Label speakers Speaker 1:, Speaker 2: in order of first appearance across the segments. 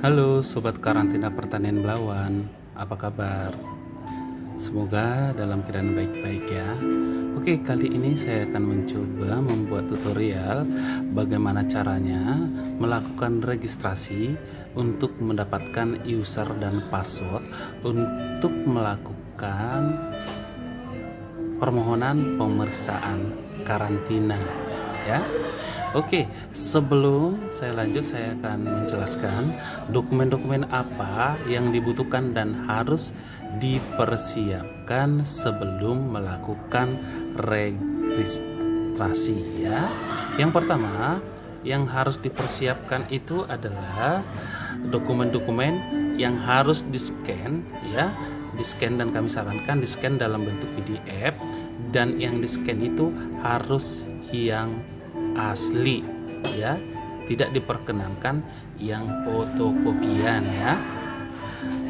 Speaker 1: Halo Sobat Karantina Pertanian Belawan, apa kabar? Semoga dalam keadaan baik-baik ya. Oke, kali ini saya akan mencoba membuat tutorial bagaimana caranya melakukan registrasi untuk mendapatkan user dan password untuk melakukan permohonan pemeriksaan karantina ya. Oke, sebelum saya lanjut saya akan menjelaskan dokumen-dokumen apa yang dibutuhkan dan harus dipersiapkan sebelum melakukan registrasi ya. Yang pertama yang harus dipersiapkan itu adalah dokumen-dokumen yang harus di-scan ya. Di-scan dan kami sarankan di-scan dalam bentuk PDF, dan yang di-scan itu harus yang asli ya, tidak diperkenankan yang fotokopian ya.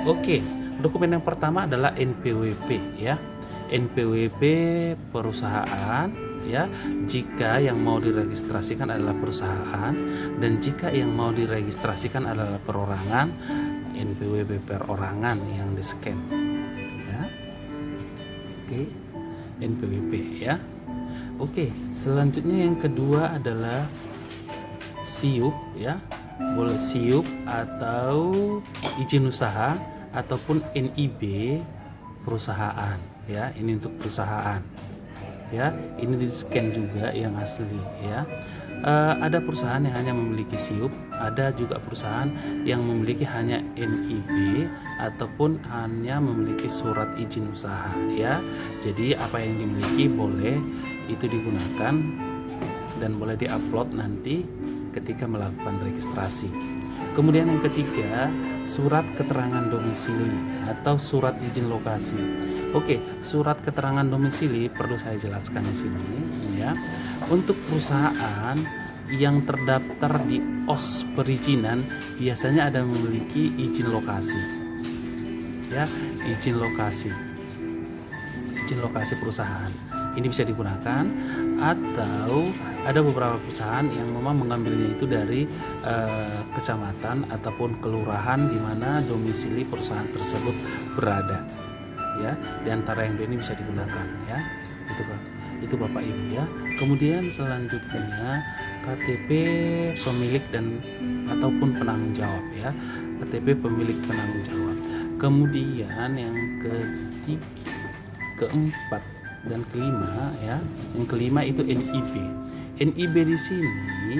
Speaker 1: Oke, dokumen yang pertama adalah NPWP ya. NPWP perusahaan ya, jika yang mau diregistrasikan adalah perusahaan, dan jika yang mau diregistrasikan adalah perorangan, NPWP perorangan yang di-scan ya. Oke, NPWP ya. Oke, selanjutnya yang kedua adalah SIUP ya. Boleh SIUP atau izin usaha ataupun NIB perusahaan ya. Ini untuk perusahaan ya. Ini di-scan juga yang asli ya. Ada perusahaan yang hanya memiliki SIUP, ada juga perusahaan yang memiliki hanya NIB ataupun hanya memiliki surat izin usaha ya. Jadi apa yang dimiliki boleh itu digunakan dan boleh diupload nanti ketika melakukan registrasi. Kemudian yang ketiga, surat keterangan domisili atau surat izin lokasi. Oke, surat keterangan domisili perlu saya jelaskan di sini ya. Untuk perusahaan yang terdaftar di OS perizinan biasanya ada memiliki izin lokasi ya, izin lokasi perusahaan. Ini bisa digunakan, atau ada beberapa perusahaan yang memang mengambilnya itu dari kecamatan ataupun kelurahan di mana domisili perusahaan tersebut berada ya. Di antara yang dua ini bisa digunakan ya. Itu Bapak Ibu ya. Kemudian selanjutnya KTP pemilik dan ataupun penanggung jawab ya. KTP pemilik penanggung jawab. Kemudian yang ketiga, keempat dan kelima ya. Yang kelima itu NIB. NIB di sini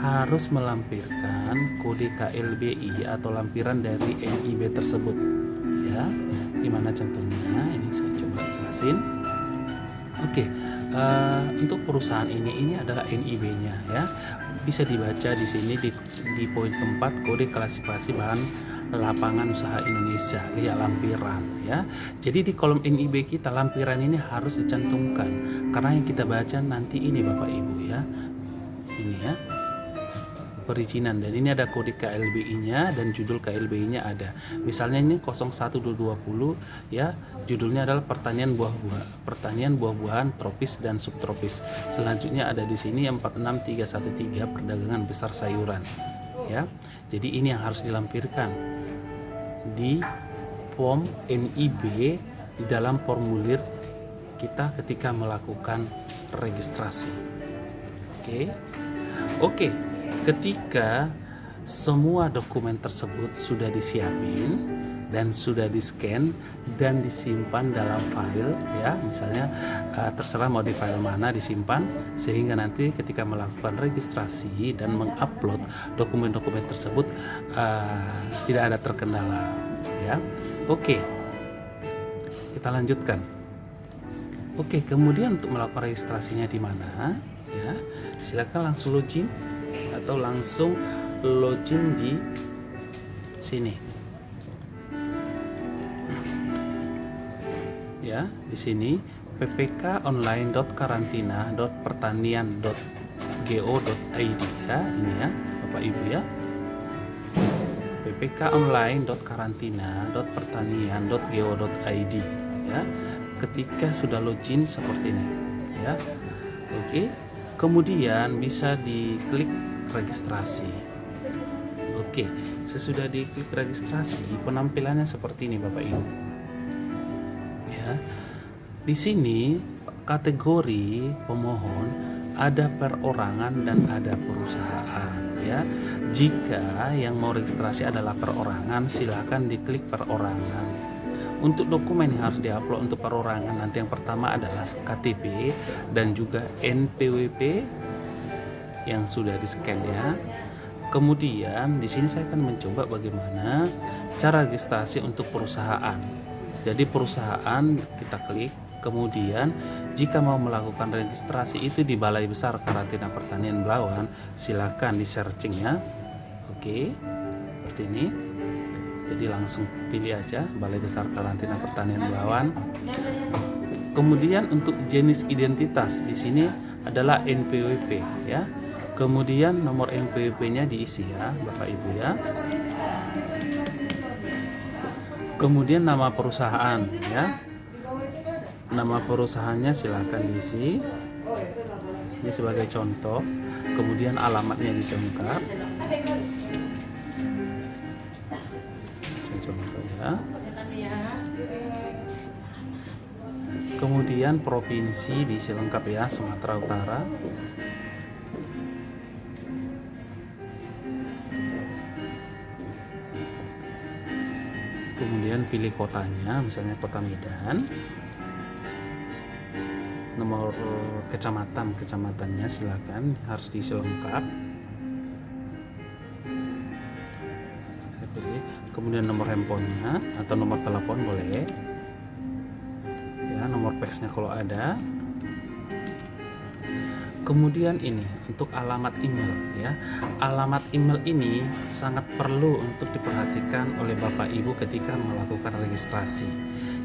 Speaker 1: harus melampirkan kode KLBI atau lampiran dari NIB tersebut ya. Gimana contohnya? Ini saya coba jelasin. Oke, untuk perusahaan ini adalah NIB-nya ya. Bisa dibaca di sini di poin keempat, kode klasifikasi bahan lapangan usaha Indonesia, lihat lampiran ya. Jadi di kolom NIB kita lampiran ini harus dicantumkan karena yang kita baca nanti ini Bapak Ibu ya. Ini ya, perizinan, dan ini ada kode KLBI-nya dan judul KLBI-nya ada. Misalnya ini 01220 ya, judulnya adalah pertanian buah-buahan tropis dan subtropis. Selanjutnya ada di sini 46313 perdagangan besar sayuran ya. Jadi ini yang harus dilampirkan di form NIB di dalam formulir kita ketika melakukan registrasi. Oke. Ketika semua dokumen tersebut sudah disiapin dan sudah di-scan dan disimpan dalam file ya, misalnya terserah mau di file mana disimpan, sehingga nanti ketika melakukan registrasi dan mengupload dokumen-dokumen tersebut tidak ada terkendala ya. Oke, kita lanjutkan. Oke, kemudian untuk melakukan registrasinya di mana ya, silakan langsung login atau langsung login di sini ya. Di sini ppkonline.karantina.pertanian.go.id ya. Ini ya Bapak Ibu ya, ppkonline.karantina.pertanian.go.id ya. Ketika sudah login seperti ini ya. Oke, Kemudian bisa diklik registrasi. Oke, sesudah diklik registrasi, penampilannya seperti ini Bapak Ibu. Ya. Di sini kategori pemohon ada perorangan dan ada perusahaan, ya. Jika yang mau registrasi adalah perorangan, silakan diklik perorangan. Untuk dokumen yang harus diupload untuk perorangan nanti yang pertama adalah KTP dan juga NPWP yang sudah di-scan ya. Kemudian di sini saya akan mencoba bagaimana cara registrasi untuk perusahaan. Jadi perusahaan kita klik, kemudian jika mau melakukan registrasi itu di Balai Besar Karantina Pertanian Belawan, silakan di searching ya. Oke, seperti ini. Jadi langsung pilih aja Balai Besar Karantina Pertanian Belawan. Kemudian untuk jenis identitas di sini adalah NPWP ya. Kemudian nomor NPWP-nya diisi ya, Bapak Ibu ya. Kemudian nama perusahaan ya. Nama perusahaannya silakan diisi. Ini sebagai contoh. Kemudian alamatnya diisi lengkap. Contoh ya. Kemudian provinsi diisi lengkap ya, Sumatera Utara. Kemudian pilih kotanya, misalnya Kota Medan. Nomor kecamatannya silakan harus diisi lengkap. Saya pilih. Kemudian nomor handphonenya atau nomor telepon boleh ya, nomor faxnya kalau ada. Kemudian ini untuk alamat email ya. Alamat email ini sangat perlu untuk diperhatikan oleh Bapak Ibu ketika melakukan registrasi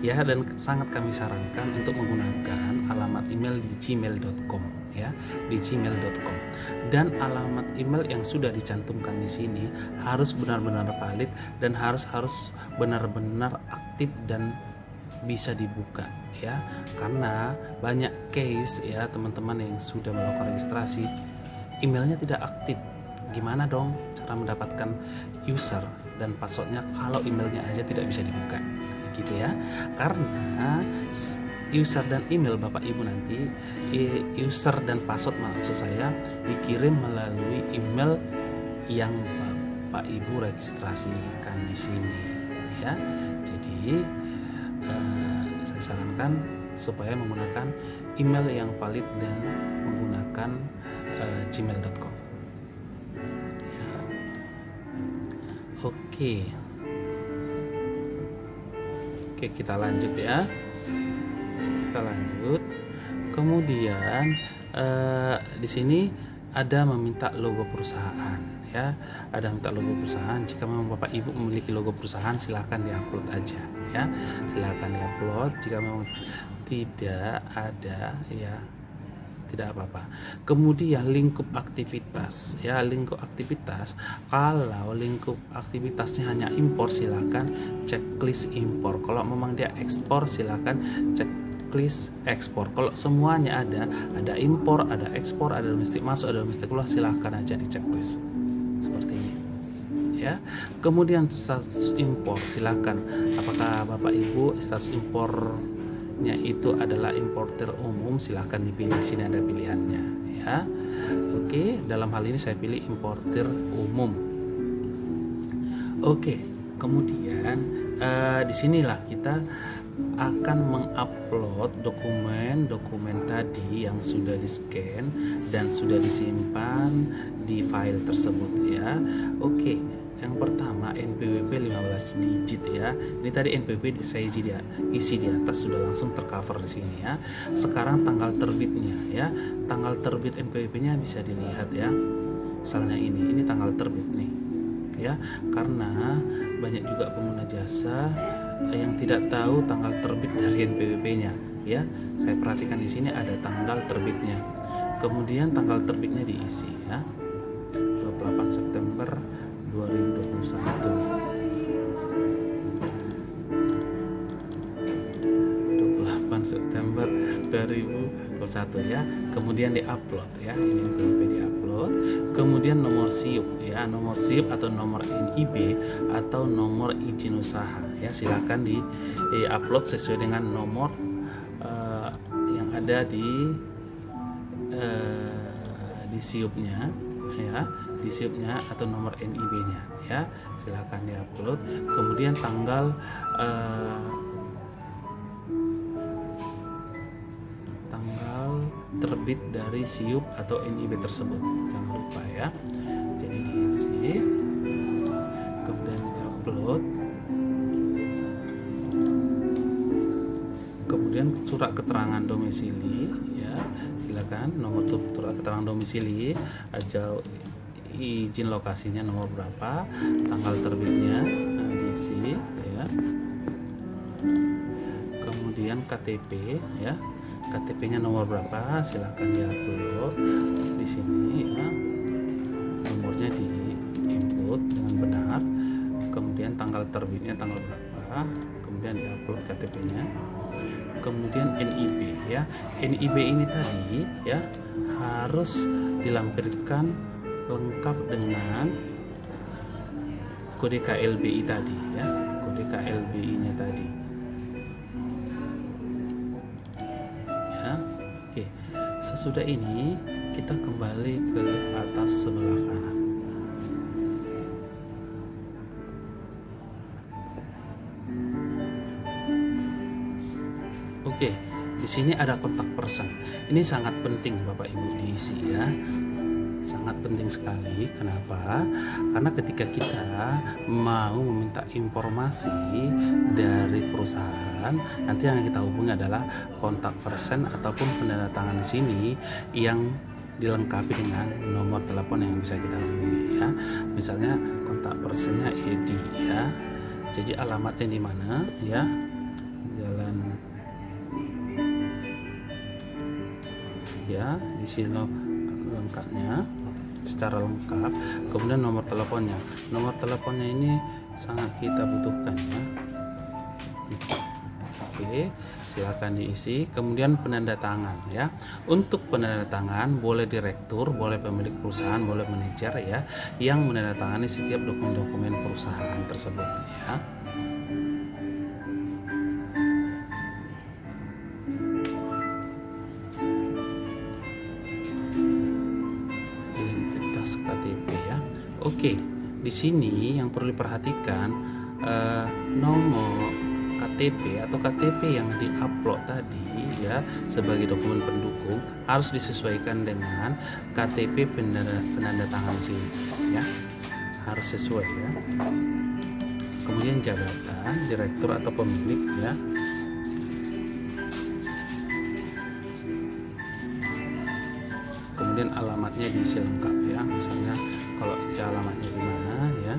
Speaker 1: ya, dan sangat kami sarankan untuk menggunakan alamat email di gmail.com ya, di gmail.com. Dan alamat email yang sudah dicantumkan di sini harus benar-benar valid dan harus benar-benar aktif dan bisa dibuka ya, karena banyak case ya teman-teman yang sudah melakukan registrasi emailnya tidak aktif. Gimana dong cara mendapatkan user dan passwordnya kalau emailnya aja tidak bisa dibuka gitu ya. Karena user dan email Bapak Ibu nanti, user dan password maksud saya, dikirim melalui email yang Bapak Ibu registrasikan di sini ya. Jadi saya sarankan supaya menggunakan email yang valid dan menggunakan gmail.com ya. Oke, kita lanjut ya. Kita lanjut. Kemudian di sini ada meminta logo perusahaan ya. Ada minta logo perusahaan. Jika memang Bapak Ibu memiliki logo perusahaan, silahkan diupload aja ya. Silahkan diupload. Jika memang tidak ada ya, tidak apa-apa. Kemudian lingkup aktivitas ya, lingkup aktivitas. Kalau lingkup aktivitasnya hanya impor, silakan checklist impor. Kalau memang dia ekspor, silakan checklist ekspor. Kalau semuanya ada impor, ada ekspor, ada domestik masuk, ada domestik keluar, silakan aja di checklist seperti ini ya. Kemudian status impor, silakan apakah Bapak Ibu status impornya itu adalah importer umum, silahkan dipilih. Di sini ada pilihannya ya. Oke, dalam hal ini saya pilih importer umum. Oke, kemudian disinilah kita akan mengupload dokumen tadi yang sudah di-scan dan sudah disimpan di file tersebut ya. Oke, yang pertama NPWP 15 digit ya. Ini tadi NPWP saya isi di atas, sudah langsung tercover di sini ya. Sekarang tanggal terbitnya ya. Tanggal terbit NPWP-nya bisa dilihat ya. Misalnya ini tanggal terbit nih ya. Karena banyak juga pengguna jasa yang tidak tahu tanggal terbit dari NPWP-nya ya. Saya perhatikan di sini ada tanggal terbitnya. Kemudian tanggal terbitnya diisi ya. 28 September 2021. 28 September 2021 satu ya, kemudian diupload ya, ini NPWP diupload, kemudian nomor SIUP ya, nomor SIUP atau nomor NIB atau nomor izin usaha ya, silakan di upload sesuai dengan nomor yang ada di SIUP-nya ya, di SIUP-nya atau nomor NIB-nya ya, silakan diupload, kemudian tanggal terbit dari SIUP atau NIB tersebut, jangan lupa ya. Jadi diisi, kemudian diupload, kemudian surat keterangan domisili ya, silakan nomor surat keterangan domisili, atau izin lokasinya nomor berapa, tanggal terbitnya diisi ya, kemudian KTP ya, KTP-nya nomor berapa, silakan diupload di sini ya, nomornya diinput dengan benar, kemudian tanggal terbitnya tanggal berapa, kemudian diupload KTP-nya, kemudian NIB ya, NIB ini tadi ya harus dilampirkan lengkap dengan kode KLBI tadi ya, kode KLBI-nya tadi. Oke, sesudah ini kita kembali ke atas sebelah kanan. Oke, di sini ada kontak person. Ini sangat penting Bapak Ibu diisi ya. Sangat penting sekali. Kenapa? Karena ketika kita mau meminta informasi dari perusahaan, nanti yang kita hubungi adalah kontak person ataupun penandatangan di sini yang dilengkapi dengan nomor telepon yang bisa kita hubungi ya. Misalnya kontak personnya Edi ya. Jadi alamatnya di mana ya? Jalan ya, di sini lengkapnya secara lengkap, kemudian nomor teleponnya ini sangat kita butuhkan ya. Oke, silakan diisi, kemudian penanda tangan ya. Untuk penanda tangan boleh direktur, boleh pemilik perusahaan, boleh manajer ya, yang menandatangani setiap dokumen-dokumen perusahaan tersebut ya. KTP ya. Oke, di sini yang perlu diperhatikan nomor KTP atau KTP yang diupload tadi ya sebagai dokumen pendukung harus disesuaikan dengan KTP penandatangan sini ya, harus sesuai ya. Kemudian jabatan direktur atau pemilik ya. Kemudian alamatnya diisi lengkap ya, misalnya kalau alamatnya di mana ya.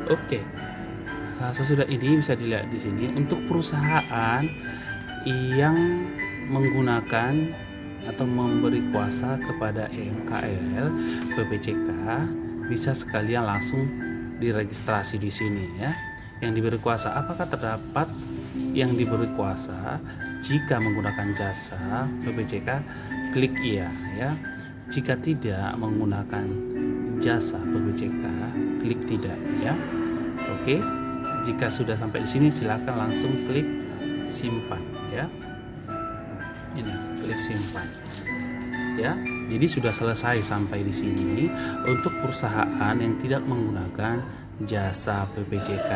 Speaker 1: Oke, sesudah ini bisa dilihat di sini untuk perusahaan yang menggunakan atau memberi kuasa kepada EMKL PPCK bisa sekalian langsung diregistrasi di sini ya. Yang diberi kuasa, apakah terdapat yang diberi kuasa? Jika menggunakan jasa PPCK, klik iya ya. Jika tidak menggunakan jasa PPCK, klik tidak ya. Oke, jika sudah sampai di sini silakan langsung klik simpan ya. Ini klik simpan ya. Jadi sudah selesai sampai di sini untuk perusahaan yang tidak menggunakan jasa PPCK,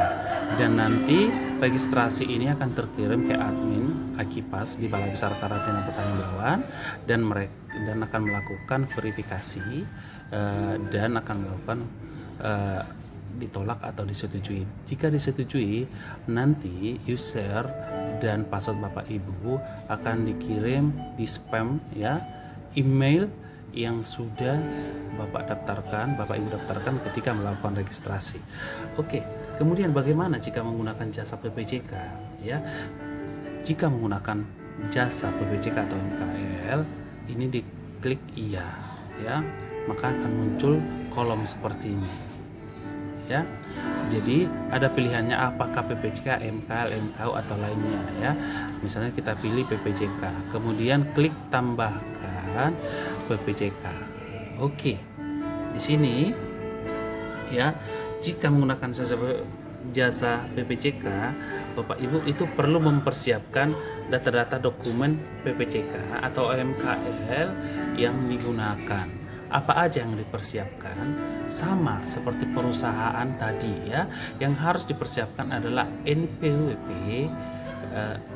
Speaker 1: dan nanti registrasi ini akan terkirim ke admin Akipas di Balai Besar Karantina Petani Belawan, dan akan melakukan verifikasi dan akan melakukan ditolak atau disetujui. Jika disetujui, nanti user dan password Bapak Ibu akan dikirim di spam ya, email yang sudah Bapak Ibu daftarkan ketika melakukan registrasi. Oke, kemudian bagaimana jika menggunakan jasa PPCK ya? Jika menggunakan jasa PPCK atau MKL, ini diklik iya ya, maka akan muncul kolom seperti ini ya. Jadi ada pilihannya apakah PPJK, MKL, MKU atau lainnya ya. Misalnya kita pilih PPJK, kemudian klik tambahkan PPJK. Oke. Di sini ya, jika menggunakan jasa PPJK, Bapak Ibu itu perlu mempersiapkan data-data dokumen PPJK atau MKL yang digunakan. Apa aja yang dipersiapkan? Sama seperti perusahaan tadi ya, yang harus dipersiapkan adalah NPWP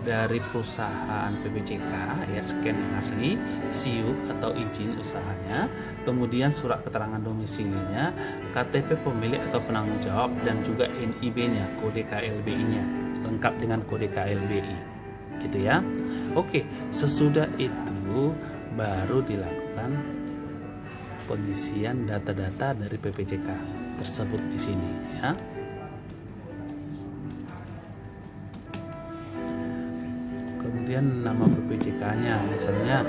Speaker 1: dari perusahaan PPJK ya, scan yang asli, SIUP atau izin usahanya, kemudian surat keterangan domisilinya, KTP pemilik atau penanggung jawab, dan juga NIB-nya, kode KLBI-nya, lengkap dengan kode KLBI, gitu ya. Oke, sesudah itu baru dilakukan pengisian data-data dari PPJK tersebut di sini ya. Kemudian nama PPJK-nya, misalnya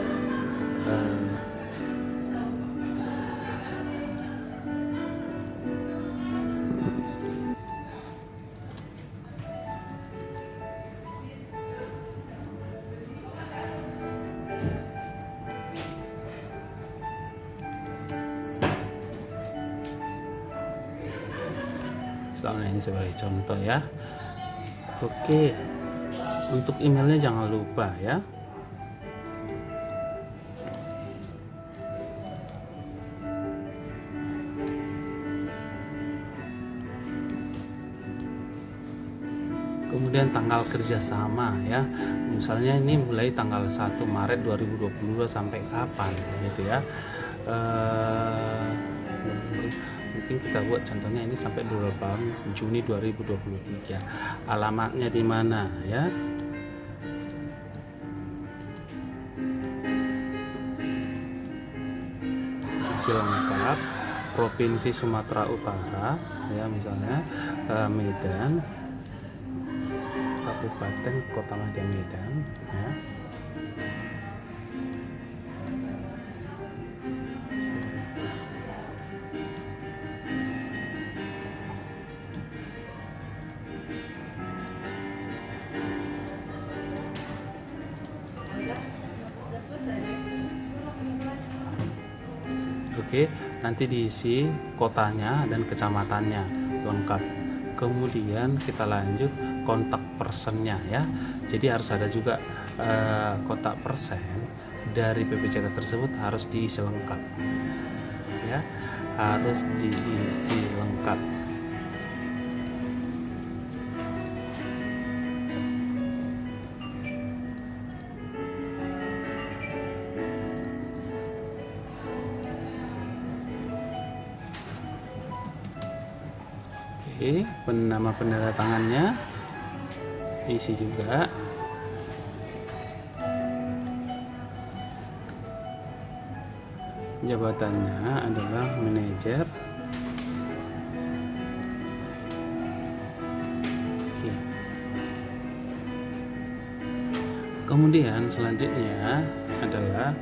Speaker 1: misalnya ini sebagai contoh ya. Oke, untuk emailnya jangan lupa ya. Kemudian tanggal kerjasama ya, misalnya ini mulai tanggal 1 Maret 2022 sampai kapan gitu ya. Mungkin kita buat contohnya ini sampai 28 Juni 2023. Alamatnya di mana ya? Isi lengkap, Provinsi Sumatera Utara ya, misalnya Medan, Kabupaten Kota Madya Medan ya. Oke, nanti diisi kotanya dan kecamatannya lengkap. Kemudian kita lanjut kontak personnya ya. Jadi harus ada juga kontak person dari PPJK tersebut, harus diisi lengkap ya, harus diisi lengkap. Oke, nama penanda tangannya isi juga. Jabatannya adalah manajer. Oke. Kemudian selanjutnya adalah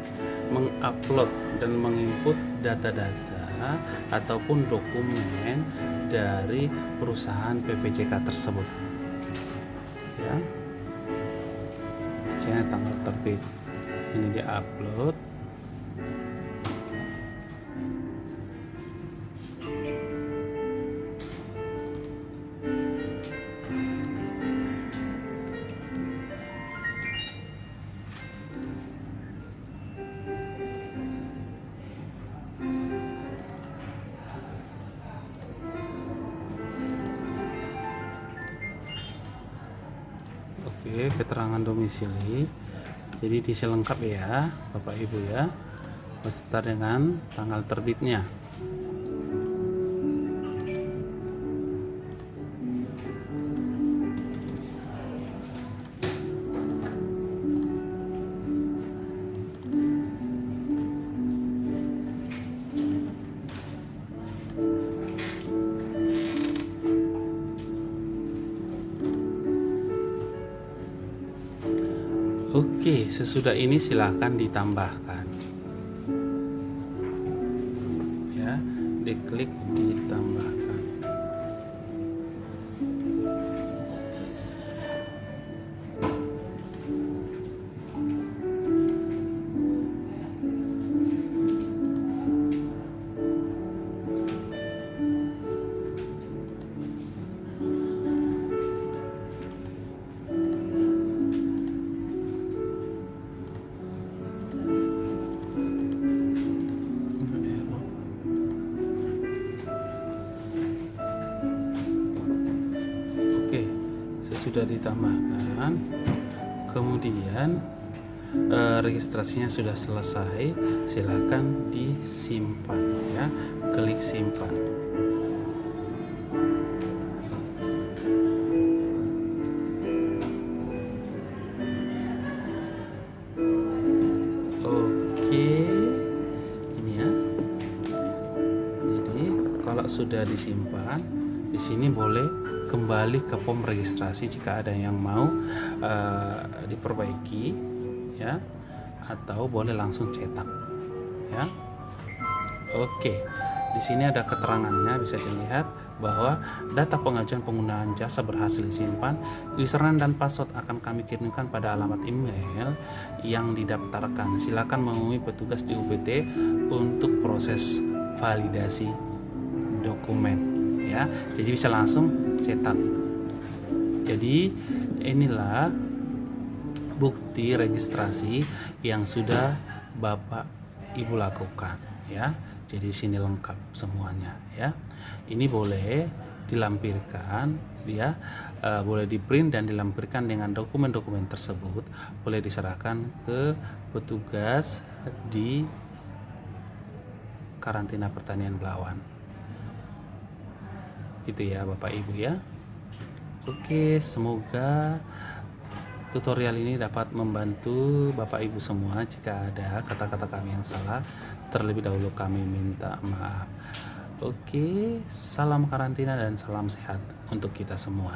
Speaker 1: mengupload dan menginput data-data ataupun dokumen dari perusahaan PPJK tersebut ya. Misalnya tanggal terbit ini diupload. Oke, keterangan domisili. Jadi diisi lengkap ya Bapak Ibu ya, beserta dengan tanggal terbitnya. Oke, sesudah ini silahkan ditambahkan ya, diklik ditambahkan. sudah ditambahkan, kemudian registrasinya sudah selesai, silakan disimpan ya, klik simpan. Oke, ini ya. Jadi kalau sudah disimpan, di sini boleh kembali ke form registrasi jika ada yang mau diperbaiki ya, atau boleh langsung cetak ya. Oke, di sini ada keterangannya, bisa dilihat bahwa data pengajuan penggunaan jasa berhasil disimpan. Username dan password akan kami kirimkan pada alamat email yang didaftarkan. Silakan menghubungi petugas di UPT untuk proses validasi dokumen ya. Jadi bisa langsung cetak. Jadi inilah bukti registrasi yang sudah Bapak Ibu lakukan ya. Jadi di sini lengkap semuanya ya. Ini boleh dilampirkan ya, boleh di print dan dilampirkan dengan dokumen-dokumen tersebut, boleh diserahkan ke petugas di karantina pertanian Belawan. Gitu ya Bapak Ibu ya. Oke, semoga tutorial ini dapat membantu Bapak Ibu semua. Jika ada kata-kata kami yang salah, terlebih dahulu kami minta maaf. Oke, salam karantina dan salam sehat untuk kita semua.